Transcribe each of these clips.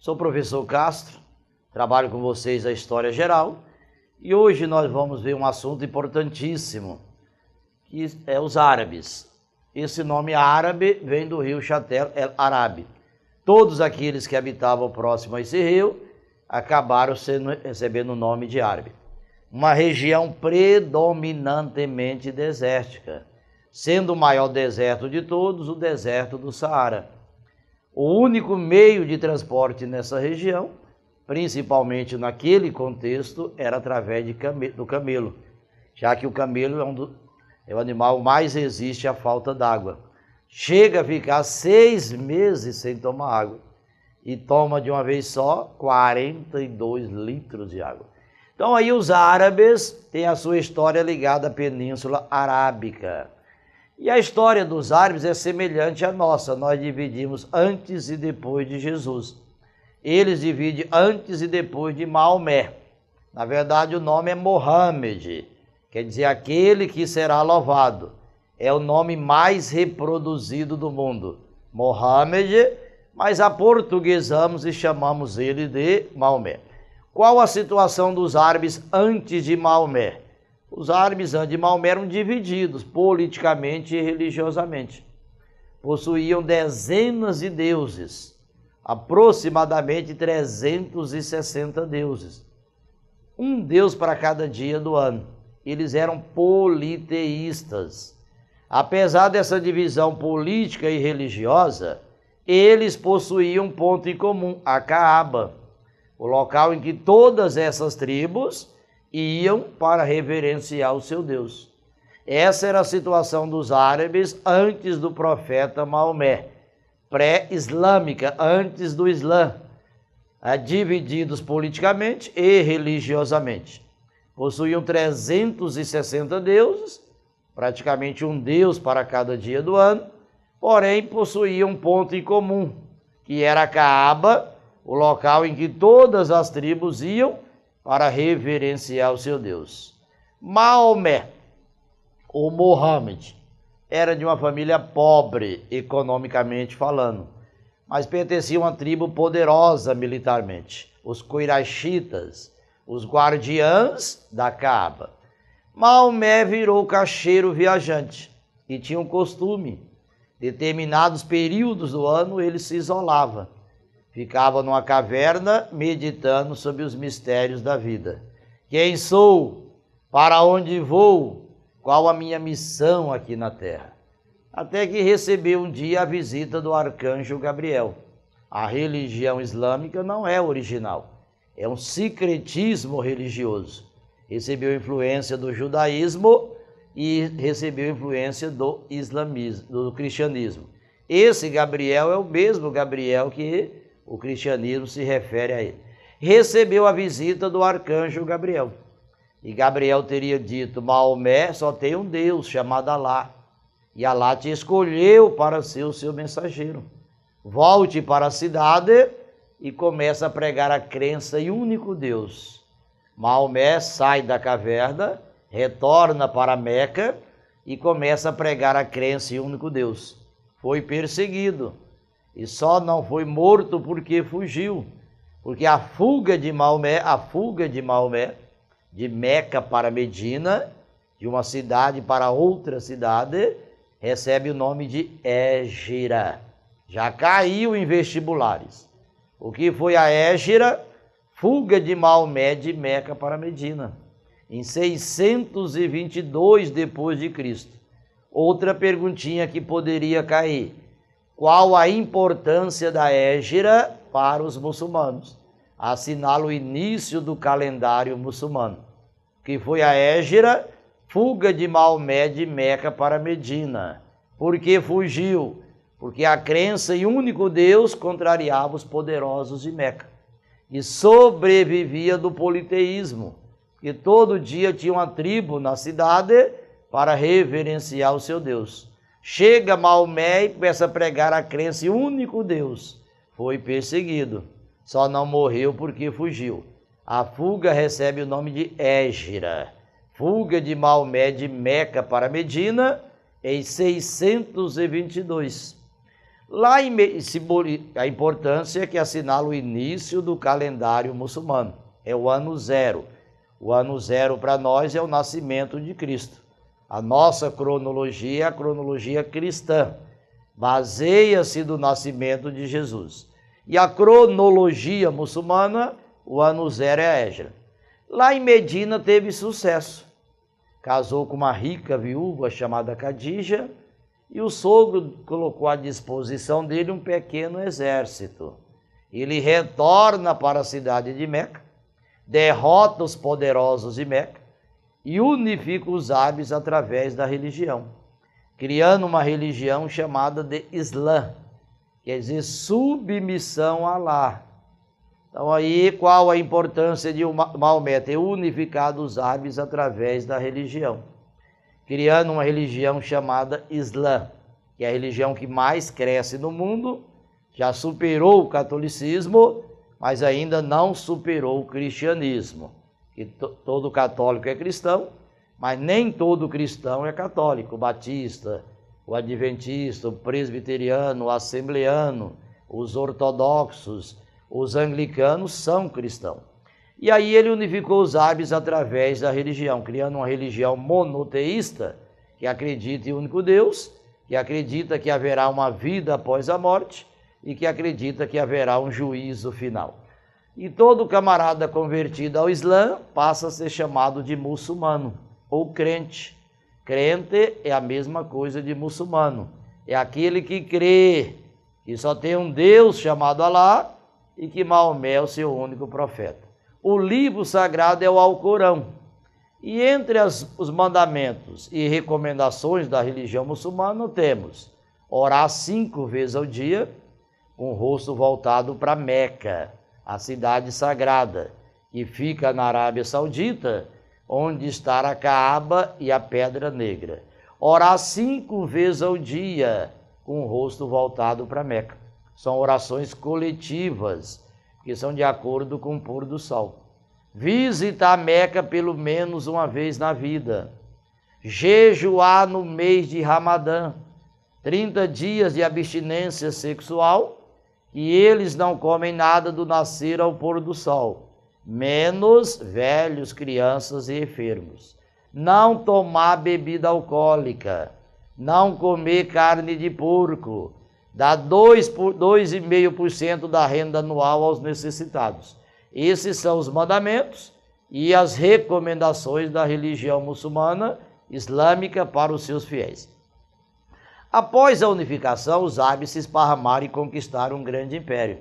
Sou o professor Castro, trabalho com vocês a História Geral e hoje nós vamos ver um assunto importantíssimo, que é os árabes. Esse nome árabe vem do rio Chatel El Arabi. Todos aqueles que habitavam próximo a esse rio acabaram recebendo o nome de árabe. Uma região predominantemente desértica, sendo o maior deserto de todos o deserto do Saara. O único meio de transporte nessa região, principalmente naquele contexto, era através do camelo, já que o camelo é o animal mais resiste à falta d'água. Chega a ficar 6 meses sem tomar água e toma de uma vez só 42 litros de água. Então aí os árabes têm a sua história ligada à Península Arábica. E a história dos árabes é semelhante à nossa, nós dividimos antes e depois de Jesus. Eles dividem antes e depois de Maomé. Na verdade o nome é Mohammed, quer dizer aquele que será louvado. É o nome mais reproduzido do mundo, Mohammed, mas aportuguesamos e chamamos ele de Maomé. Qual a situação dos árabes antes de Maomé? Os árabes antes de Maomé eram divididos politicamente e religiosamente. Possuíam dezenas de deuses, aproximadamente 360 deuses. Um deus para cada dia do ano. Eles eram politeístas. Apesar dessa divisão política e religiosa, eles possuíam um ponto em comum, a Caaba, o local em que todas essas tribos iam para reverenciar o seu Deus. Essa era a situação dos árabes antes do profeta Maomé, pré-islâmica, antes do Islã, divididos politicamente e religiosamente. Possuíam 360 deuses, praticamente um deus para cada dia do ano, porém possuíam um ponto em comum, que era a Caaba, o local em que todas as tribos iam para reverenciar o seu Deus. Maomé, ou Mohammed, era de uma família pobre, economicamente falando, mas pertencia a uma tribo poderosa militarmente, os Quraishitas, os guardiães da Caaba. Maomé virou caixeiro viajante e tinha um costume, determinados períodos do ano ele se isolava. Ficava numa caverna meditando sobre os mistérios da vida. Quem sou? Para onde vou? Qual a minha missão aqui na terra? Até que recebeu um dia a visita do arcanjo Gabriel. A religião islâmica não é original, é um secretismo religioso. Recebeu influência do judaísmo e recebeu influência do islamismo, do cristianismo. Esse Gabriel é o mesmo Gabriel que o cristianismo se refere a ele. Recebeu a visita do arcanjo Gabriel. E Gabriel teria dito: Maomé só tem um Deus chamado Alá. E Alá te escolheu para ser o seu mensageiro. Volte para a cidade e começa a pregar a crença em um único Deus. Maomé sai da caverna, retorna para Meca e começa a pregar a crença em um único Deus. Foi perseguido. E só não foi morto porque fugiu. Porque a fuga de Maomé, de Meca para Medina, de uma cidade para outra cidade, recebe o nome de Hégira. Já caiu em vestibulares. O que foi a Hégira? Fuga de Maomé de Meca para Medina, em 622 depois de Cristo. Outra perguntinha que poderia cair: qual a importância da Hégira para os muçulmanos? Assinala o início do calendário muçulmano. Que foi a Hégira? Fuga de Maomé de Meca para Medina. Por que fugiu? Porque a crença em um único Deus contrariava os poderosos de Meca. E sobrevivia do politeísmo, que todo dia tinha uma tribo na cidade para reverenciar o seu Deus. Chega Maomé e começa a pregar a crença em um único Deus. Foi perseguido, só não morreu porque fugiu. A fuga recebe o nome de Hégira. Fuga de Maomé de Meca para Medina em 622. Lá a importância é que assinala o início do calendário muçulmano, é o ano zero. O ano zero para nós é o nascimento de Cristo. A nossa cronologia é a cronologia cristã, baseia-se do nascimento de Jesus. E a cronologia muçulmana, o ano zero é a Hégira. Lá em Medina teve sucesso. Casou com uma rica viúva chamada Khadija e o sogro colocou à disposição dele um pequeno exército. Ele retorna para a cidade de Meca, derrota os poderosos de Meca e unifica os árabes através da religião, criando uma religião chamada de Islã, quer dizer submissão a Alá. Então aí qual a importância de Maomé? Ter unificado os árabes através da religião, criando uma religião chamada Islã, que é a religião que mais cresce no mundo, já superou o catolicismo, mas ainda não superou o cristianismo. Que todo católico é cristão, mas nem todo cristão é católico. O batista, o adventista, o presbiteriano, o assembleano, os ortodoxos, os anglicanos são cristãos. E aí ele unificou os árabes através da religião, criando uma religião monoteísta, que acredita em um único Deus, que acredita que haverá uma vida após a morte e que acredita que haverá um juízo final. E todo camarada convertido ao Islã passa a ser chamado de muçulmano ou crente. Crente é a mesma coisa de muçulmano. É aquele que crê que só tem um Deus chamado Alá e que Maomé é o seu único profeta. O livro sagrado é o Alcorão. E entre os mandamentos e recomendações da religião muçulmana temos orar 5 vezes ao dia, com o rosto voltado para Meca, a cidade sagrada, que fica na Arábia Saudita, onde está a Caaba e a Pedra Negra. Orar 5 vezes ao dia, com o rosto voltado para Meca. São orações coletivas, que são de acordo com o pôr do sol. Visitar Meca pelo menos uma vez na vida. Jejuar no mês de Ramadã, 30 dias de abstinência sexual, e eles não comem nada do nascer ao pôr do sol, menos velhos, crianças e enfermos. Não tomar bebida alcoólica, não comer carne de porco, dar 2,5% da renda anual aos necessitados. Esses são os mandamentos e as recomendações da religião muçulmana islâmica para os seus fiéis. Após a unificação, os árabes se esparramaram e conquistaram um grande império.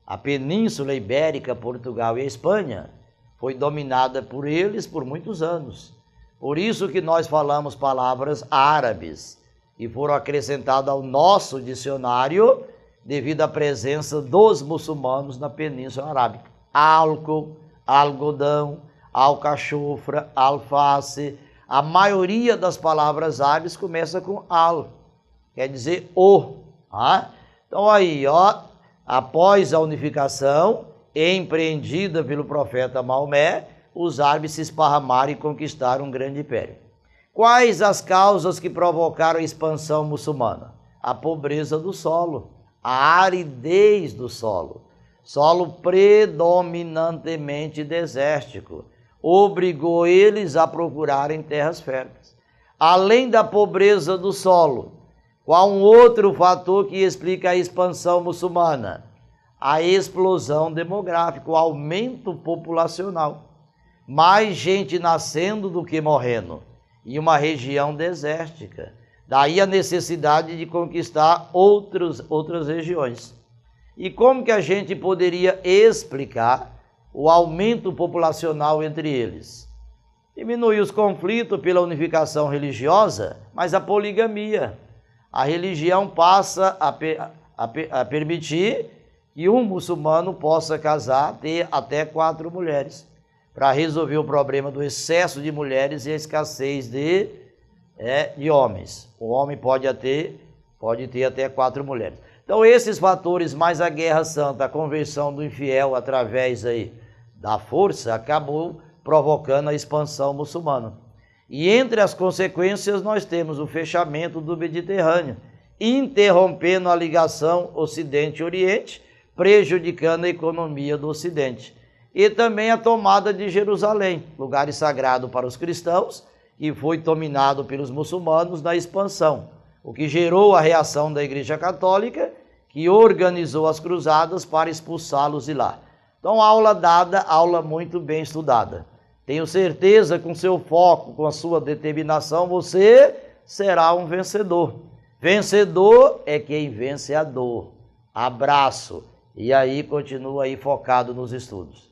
A Península Ibérica, Portugal e a Espanha foi dominada por eles por muitos anos. Por isso que nós falamos palavras árabes, que foram acrescentadas ao nosso dicionário devido à presença dos muçulmanos na Península Arábica. Álcool, algodão, alcachofra, alface. A maioria das palavras árabes começa com al, quer dizer o. Então aí, após a unificação empreendida pelo profeta Maomé, os árabes se esparramaram e conquistaram um grande império. Quais as causas que provocaram a expansão muçulmana? A pobreza do solo, a aridez do solo. Solo predominantemente desértico, obrigou eles a procurarem terras férteis. Além da pobreza do solo, qual um outro fator que explica a expansão muçulmana? A explosão demográfica, o aumento populacional. Mais gente nascendo do que morrendo, em uma região desértica. Daí a necessidade de conquistar outras regiões. E como que a gente poderia explicar o aumento populacional entre eles? Diminuir os conflitos pela unificação religiosa, mas a poligamia. A religião passa a permitir que um muçulmano possa casar, ter até 4 mulheres, para resolver o problema do excesso de mulheres e a escassez de homens. O homem pode ter até 4 mulheres. Então esses fatores, mais a guerra santa, a conversão do infiel através da força, acabou provocando a expansão muçulmana. E entre as consequências nós temos o fechamento do Mediterrâneo, interrompendo a ligação Ocidente-Oriente, prejudicando a economia do Ocidente. E também a tomada de Jerusalém, lugar sagrado para os cristãos, que foi dominado pelos muçulmanos na expansão, o que gerou a reação da Igreja Católica, que organizou as cruzadas para expulsá-los de lá. Então, aula dada, aula muito bem estudada. Tenho certeza, com seu foco, com a sua determinação, você será um vencedor. Vencedor é quem vence a dor. Abraço. E aí, continua aí focado nos estudos.